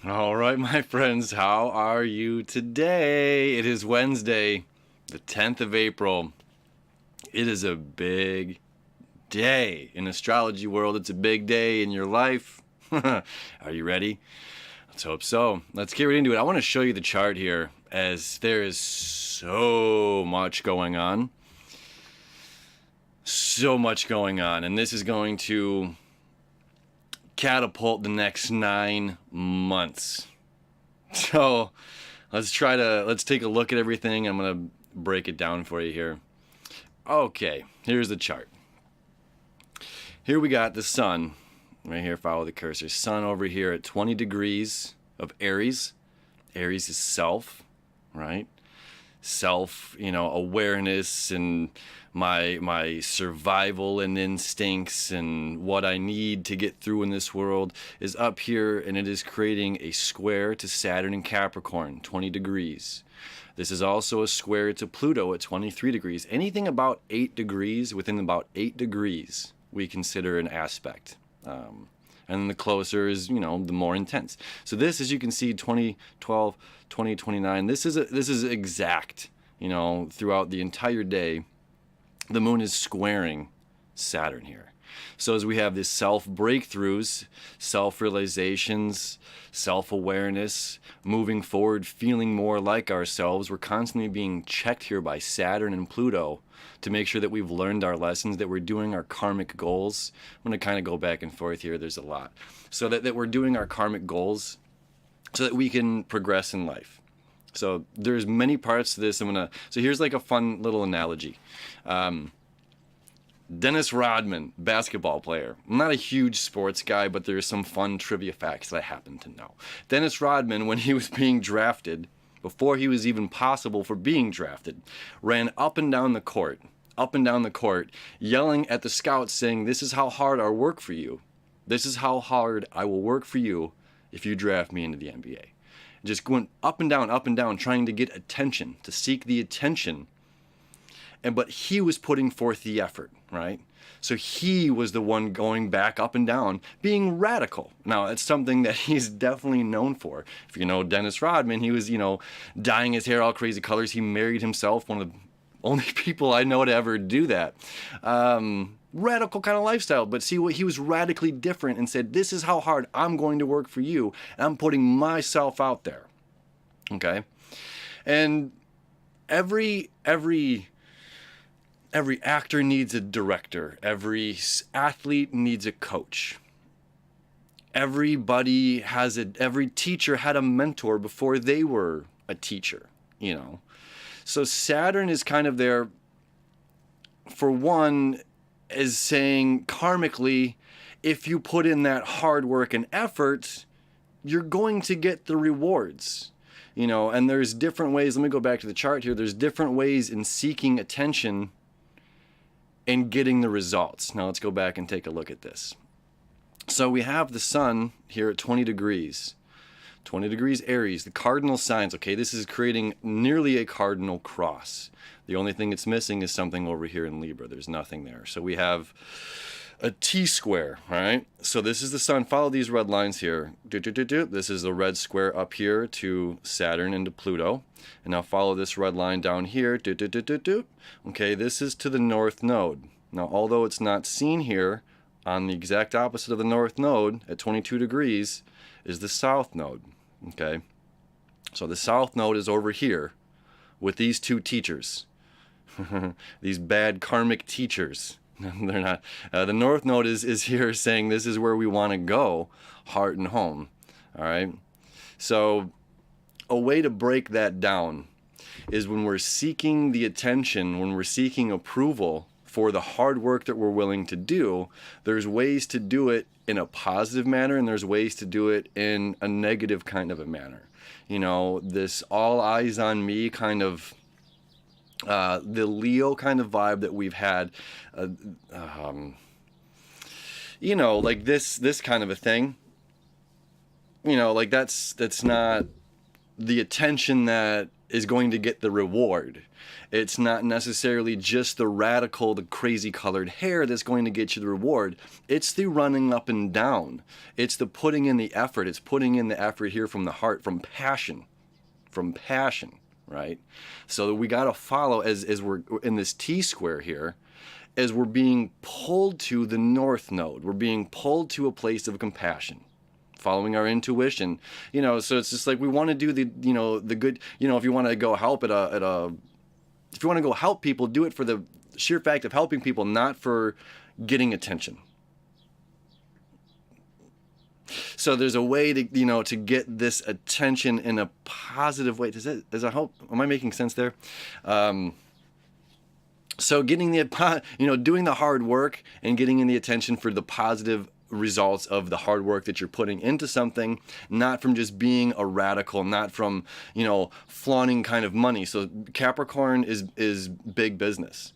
All right, my friends, how are you today? It is Wednesday, the 10th of April. It is a big day in astrology world. It's a big day in your life. Are you ready? Let's hope so. Let's get right into it. I want to show you the chart here as there is so much going on. So much going on, and this is going to catapult the next 9 months. So let's take a look at everything. I'm going to break it down for you here. Okay, here's the chart. Here we got the sun right here. Follow the cursor. Sun over here at 20 degrees of Aries. Aries is self, right? Self, awareness and my survival and instincts and what I need to get through in this world is up here, and it is creating a square to Saturn in Capricorn, 20 degrees. This is also a square to Pluto at 23 degrees. Anything about 8 degrees, within about 8 degrees, we consider an aspect. And the closer is, the more intense. So this, as you can see, 2012, 2029, this is exact, throughout the entire day. The moon is squaring Saturn here. So as we have this self-breakthroughs, self-realizations, self-awareness, moving forward, feeling more like ourselves, we're constantly being checked here by Saturn and Pluto to make sure that we've learned our lessons, that we're doing our karmic goals. I'm going to kind of go back and forth here. There's a lot. So that we're doing our karmic goals so that we can progress in life. So there's many parts to this. So here's like a fun little analogy. Dennis Rodman, basketball player. I'm not a huge sports guy, but there's some fun trivia facts that I happen to know. Dennis Rodman, when he was being drafted, before he was even possible for being drafted, ran up and down the court, yelling at the scouts saying, "This is how hard I'll work for you. This is how hard I will work for you if you draft me into the NBA." Just going up and down, trying to get attention, to seek the attention. But he was putting forth the effort, right? So he was the one going back up and down, being radical. Now, it's something that he's definitely known for. If you know Dennis Rodman, he was, dyeing his hair all crazy colors. He married himself, one of the only people I know to ever do that. Radical kind of lifestyle, but see what he was radically different and said, "This is how hard I'm going to work for you, and I'm putting myself out there." Okay, and every actor needs a director. Every athlete needs a coach. Every teacher had a mentor before they were a teacher. So Saturn is kind of there. For one, is saying karmically, if you put in that hard work and effort, you're going to get the rewards. And there's different ways. Let me go back to the chart here. There's different ways in seeking attention and getting the results. Now let's go back and take a look at this. So we have the sun here at 20 degrees. 20 degrees Aries, the cardinal signs. Okay, this is creating nearly a cardinal cross. The only thing it's missing is something over here in Libra. There's nothing there. So we have a T-square, all right? So this is the sun. Follow these red lines here. This is the red square up here to Saturn and to Pluto. And now follow this red line down here. Okay, this is to the north node. Now, although it's not seen here, on the exact opposite of the north node at 22 degrees is the south node. Okay, so the south node is over here with these two teachers. These bad karmic teachers. They're not. The north node is here saying this is where we want to go, heart and home. All right. So a way to break that down is when we're seeking the attention, when we're seeking approval for the hard work that we're willing to do, there's ways to do it in a positive manner and there's ways to do it in a negative kind of a manner. This all eyes on me kind of the Leo kind of vibe that we've had, like this kind of a thing, like that's not the attention that is going to get the reward. It's not necessarily just the radical, the crazy colored hair that's going to get you the reward. It's the running up and down. It's the putting in the effort. It's putting in the effort here from the heart, from passion, right? So we got to follow as we're in this T-square here, as we're being pulled to the north node. We're being pulled to a place of compassion, following our intuition, so it's just like we want to do the, the good, if you want to go help if you want to go help people, do it for the sheer fact of helping people, not for getting attention. So there's a way to, to get this attention in a positive way. Does that help? Am I making sense there? So getting the, doing the hard work and getting in the attention for the positive results of the hard work that you're putting into something, not from just being a radical, not from, flaunting kind of money. So Capricorn is big business.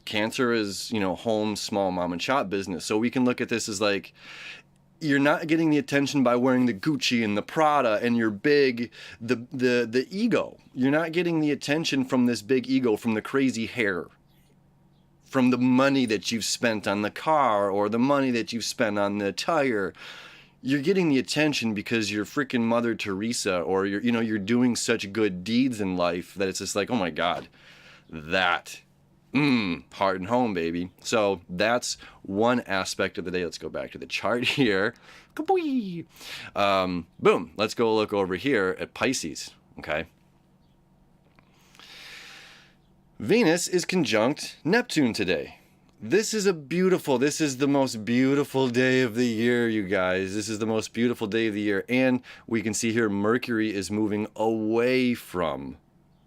Cancer is, home, small mom and shop business. So we can look at this as like, you're not getting the attention by wearing the Gucci and the Prada and your big, the ego. You're not getting the attention from this big ego, from the crazy hair, from the money that you've spent on the car or the money that you've spent on the tire. You're getting the attention because you're freaking Mother Teresa, or you're doing such good deeds in life that it's just like, oh my God, that, heart and home, baby. So that's one aspect of the day. Let's go back to the chart here. Boom. Let's go look over here at Pisces. Okay. Venus is conjunct Neptune today. This is the most beautiful day of the year, you guys. This is the most beautiful day of the year. And we can see here Mercury is moving away from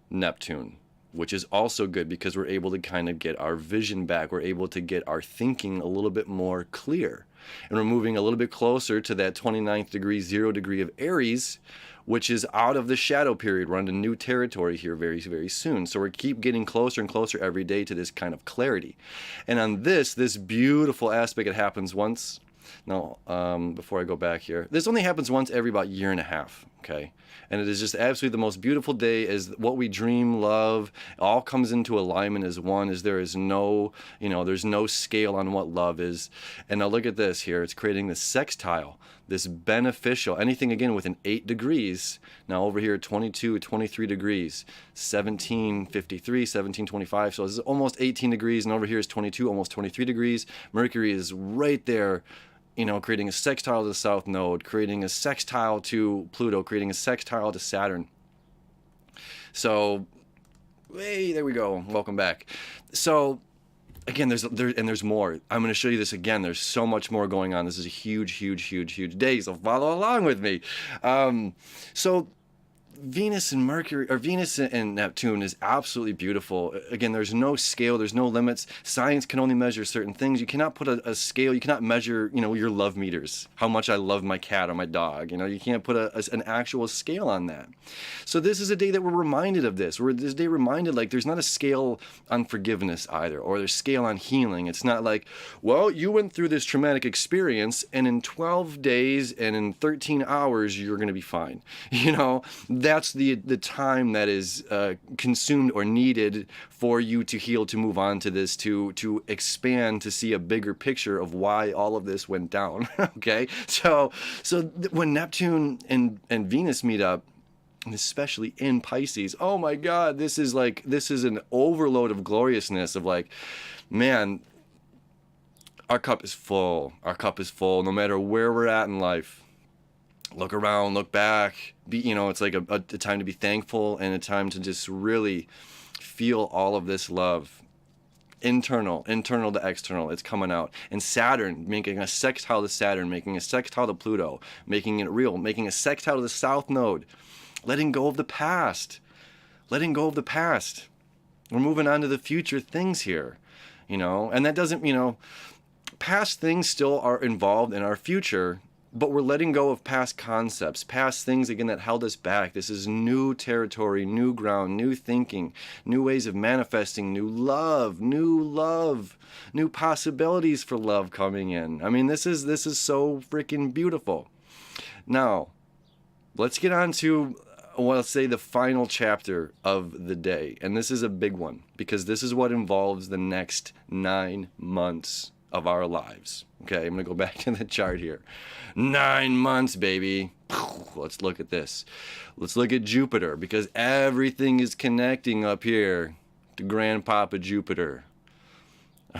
Neptune, which is also good because we're able to kind of get our vision back. We're able to get our thinking a little bit more clear. And we're moving a little bit closer to that 29th degree, 0 degree of Aries, which is out of the shadow period. We're into new territory here very, very soon. So we keep getting closer and closer every day to this kind of clarity. And on this beautiful aspect, it happens once. No, before I go back here, this only happens once every about year and a half, okay? And it is just absolutely the most beautiful day, as what we dream, love, all comes into alignment as one, as there is no, there's no scale on what love is. And now look at this here. It's creating this sextile, this beneficial, anything again within 8 degrees. Now over here, 22, 23 degrees, 1753, 1725. So this is almost 18 degrees. And over here is 22, almost 23 degrees. Mercury is right there, creating a sextile to the south node, creating a sextile to Pluto, creating a sextile to Saturn. So, hey, there we go. Welcome back. So, again, there's more. I'm going to show you this again. There's so much more going on. This is a huge, huge, huge, huge day. So follow along with me. So Venus and Mercury, or Venus and Neptune, is absolutely beautiful. Again, there's no scale, there's no limits. Science can only measure certain things. You cannot put a scale, you cannot measure, your love meters, how much I love my cat or my dog. You can't put an actual scale on that. So this is a day that we're reminded of this. We're this day reminded, like, there's not a scale on forgiveness either, or there's scale on healing. It's not like, well, you went through this traumatic experience, and in 12 days and in 13 hours, you're going to be fine. That's the time that is consumed or needed for you to heal, to move on to this, to expand, to see a bigger picture of why all of this went down. Okay, so when Neptune and Venus meet up, and especially in Pisces, oh my God, this is an overload of gloriousness of like, man, our cup is full. Our cup is full, no matter where we're at in life. Look around, look back. It's like a time to be thankful, and a time to just really feel all of this love. Internal to external, it's coming out. And Saturn, making a sextile to Saturn, making a sextile to Pluto, making it real, making a sextile to the south node. Letting go of the past. Letting go of the past. We're moving on to the future things here. And that doesn't, past things still are involved in our future, but we're letting go of past concepts, past things, again, that held us back. This is new territory, new ground, new thinking, new ways of manifesting, new love, new possibilities for love coming in. I mean, this is so freaking beautiful. Now, let's get on to well, let's say the final chapter of the day. And this is a big one because this is what involves the next 9 months of our lives. Okay, I'm going to go back to the chart here. 9 months, baby. Let's look at this. Let's look at Jupiter because everything is connecting up here to Grandpapa Jupiter.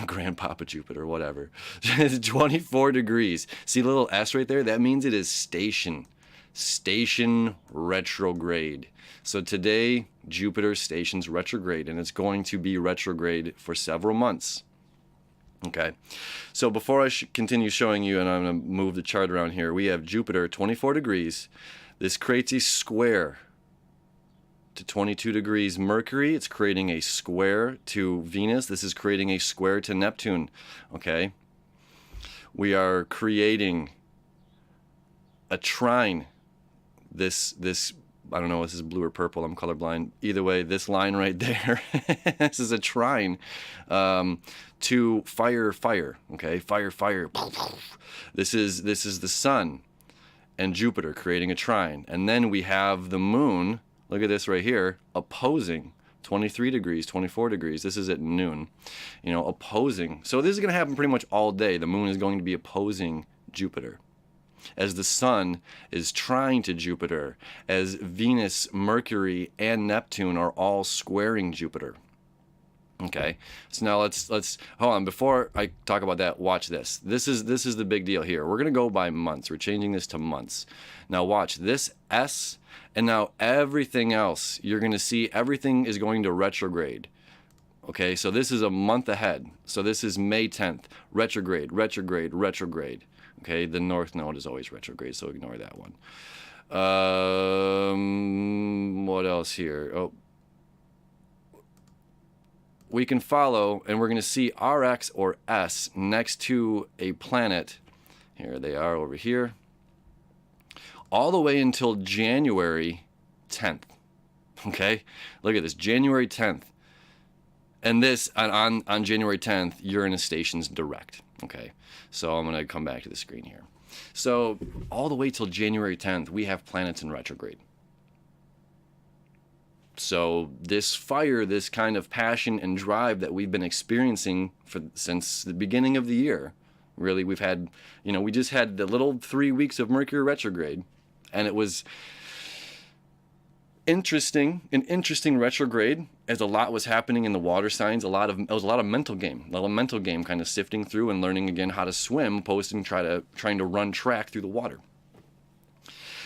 Grandpapa Jupiter, whatever. It's 24 degrees. See the little S right there? That means it is station retrograde. So today, Jupiter stations retrograde, and it's going to be retrograde for several months. Okay, so before I continue showing you, and I'm going to move the chart around here, we have Jupiter 24 degrees. This creates a square to 22 degrees Mercury. It's creating a square to Venus. This is creating a square to Neptune. Okay, we are creating a trine. This I don't know if this is blue or purple. I'm colorblind. Either way, this line right there, this is a trine to fire. Okay, fire. This is the sun and Jupiter creating a trine, and then we have the moon. Look at this right here, opposing 23 degrees, 24 degrees. This is at noon. You know, opposing. So this is going to happen pretty much all day. The moon is going to be opposing Jupiter, as the sun is trine to Jupiter, as Venus, Mercury, and Neptune are all squaring Jupiter. Okay, so now let's hold on. Before I talk about that, watch this. This is the big deal here. We're gonna go by months. We're changing this to months. Now watch this S, and now everything else. You're gonna see everything is going to retrograde. Okay, so this is a month ahead. So this is May 10th. Retrograde. Okay, the North Node is always retrograde, so ignore that one. What else here? Oh, we can follow, and we're going to see RX or S next to a planet. Here they are over here. All the way until January 10th. Okay, look at this, January 10th. And this, on January 10th, Uranus stations direct. Okay, so I'm going to come back to the screen here. So all the way till January 10th, we have planets in retrograde. So this fire, this kind of passion and drive that we've been experiencing since the beginning of the year, really, we've had, you know, we just had the little 3 weeks of Mercury retrograde, and it was an interesting retrograde, as a lot was happening in the water signs. It was a lot of mental game kind of sifting through and learning again how to swim, opposed to trying to run track through the water.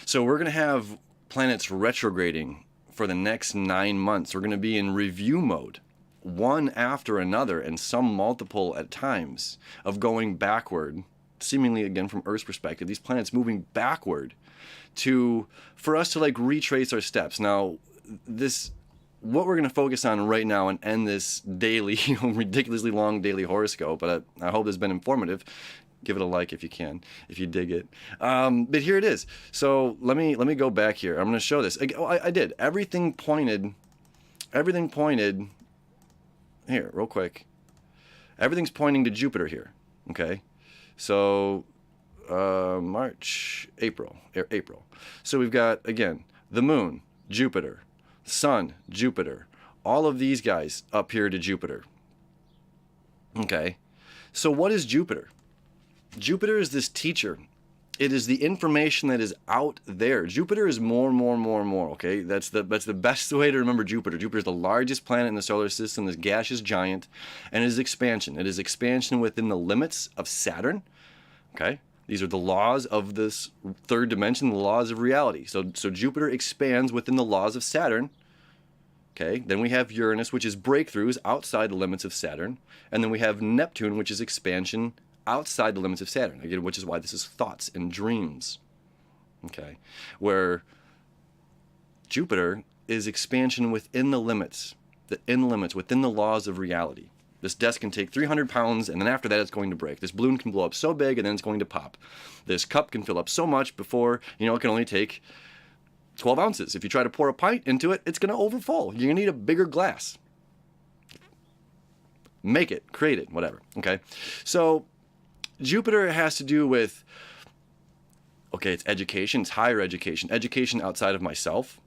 So we're going to have planets retrograding for the next 9 months. We're going to be in review mode, one after another, and some multiple at times, of going backward, seemingly again from Earth's perspective, these planets moving backward for us to like retrace our steps. Now, what we're going to focus on right now and end this daily, ridiculously long daily horoscope, but I hope it's been informative. Give it a like if you can, if you dig it. But here it is. So let me go back here. I'm going to show this. I did. Everything pointed here, real quick. Everything's pointing to Jupiter here. Okay. So March, April. So we've got, again, the moon, Jupiter, sun, Jupiter, all of these guys up here to Jupiter. Okay. So what is Jupiter? Jupiter is this teacher. It is the information that is out there. Jupiter is more. Okay, that's the best way to remember Jupiter. Jupiter is the largest planet in the solar system, this gaseous giant, and it is expansion. It is expansion within the limits of Saturn. Okay, these are the laws of this third dimension, the laws of reality. So Jupiter expands within the laws of Saturn. Okay, then we have Uranus, which is breakthroughs outside the limits of Saturn, and then we have Neptune, which is expansion outside the limits of Saturn, again, which is why this is thoughts and dreams. Okay, where Jupiter is expansion within the limits, within the laws of reality. This desk can take 300 pounds, and then after that it's going to break. This balloon can blow up so big, and then it's going to pop. This cup can fill up so much before, it can only take 12 ounces. If you try to pour a pint into it, it's going to overflow. You're going to need a bigger glass. Make it, create it, whatever. Okay, so Jupiter has to do with, it's education, it's higher education, education outside of myself,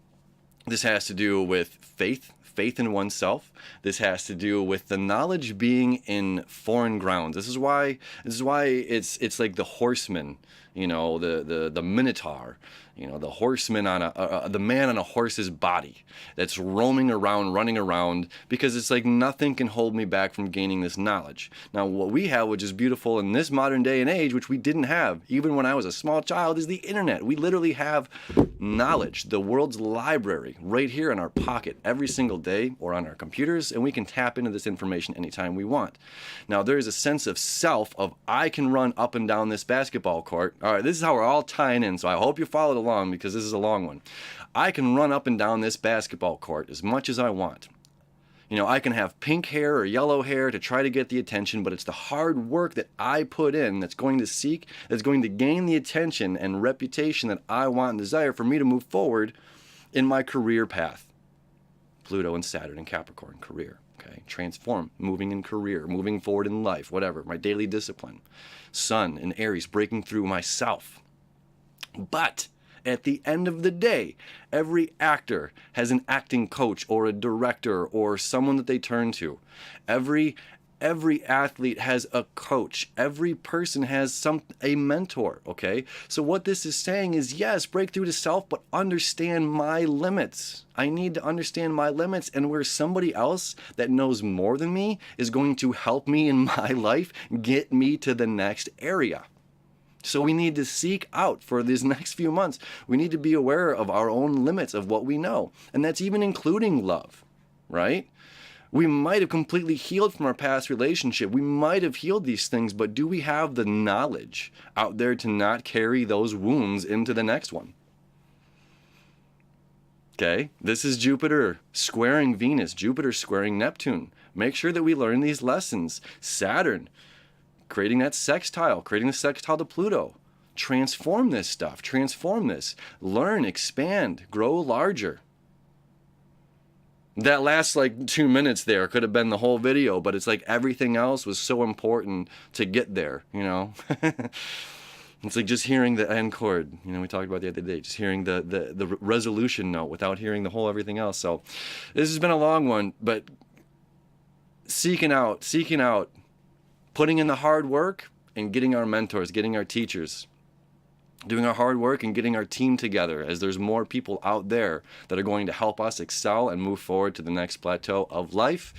This has to do with faith in oneself. This has to do with the knowledge being in foreign grounds. This is why it's like the horseman, you know, the minotaur, you know, the horseman on the man on a horse's body that's roaming around, running around, because it's like nothing can hold me back from gaining this knowledge. Now, what we have, which is beautiful in this modern day and age, which we didn't have even when I was a small child, is the internet. We literally have knowledge, the world's library, right here in our pocket every single day, or on our computers, and we can tap into this information anytime we want. Now, there is a sense of self of I can run up and down this basketball court. All right, this is how we're all tying in, so I hope you followed along, because this is a long one. I can run up and down this basketball court as much as I want. You know, I can have pink hair or yellow hair to try to get the attention, but it's the hard work that I put in that's going to gain the attention and reputation that I want and desire for me to move forward in my career path. Pluto and Saturn and Capricorn, career. Okay, transform, moving in career, moving forward in life, whatever, my daily discipline. Sun and Aries, breaking through myself. But at the end of the day, every actor has an acting coach or a director or someone that they turn to. Every athlete has a coach. Every person has a mentor, okay? So what this is saying is, yes, break through to self, but understand my limits. I need to understand my limits, and where somebody else that knows more than me is going to help me in my life get me to the next area. So we need to seek out for these next few months. We need to be aware of our own limits of what we know. And that's even including love, right? We might have completely healed from our past relationship. We might have healed these things, but do we have the knowledge out there to not carry those wounds into the next one? Okay, this is Jupiter squaring Venus, Jupiter squaring Neptune. Make sure that we learn these lessons. Saturn, creating the sextile to Pluto. Transform this stuff, transform this. Learn, expand, grow larger. That last like 2 minutes there could have been the whole video, but it's like everything else was so important to get there, you know? It's like just hearing the end chord, you know, we talked about the other day, just hearing the resolution note without hearing the whole everything else. So this has been a long one, but seeking out, putting in the hard work and getting our mentors, getting our teachers, doing our hard work and getting our team together, as there's more people out there that are going to help us excel and move forward to the next plateau of life.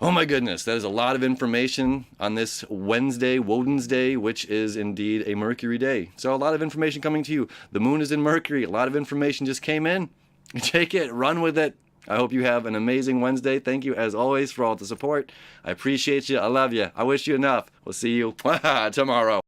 Oh my goodness, that is a lot of information on this Wednesday, Woden's Day, which is indeed a Mercury day. So a lot of information coming to you. The moon is in Mercury. A lot of information just came in. Take it, run with it. I hope you have an amazing Wednesday. Thank you, as always, for all the support. I appreciate you. I love you. I wish you enough. We'll see you tomorrow.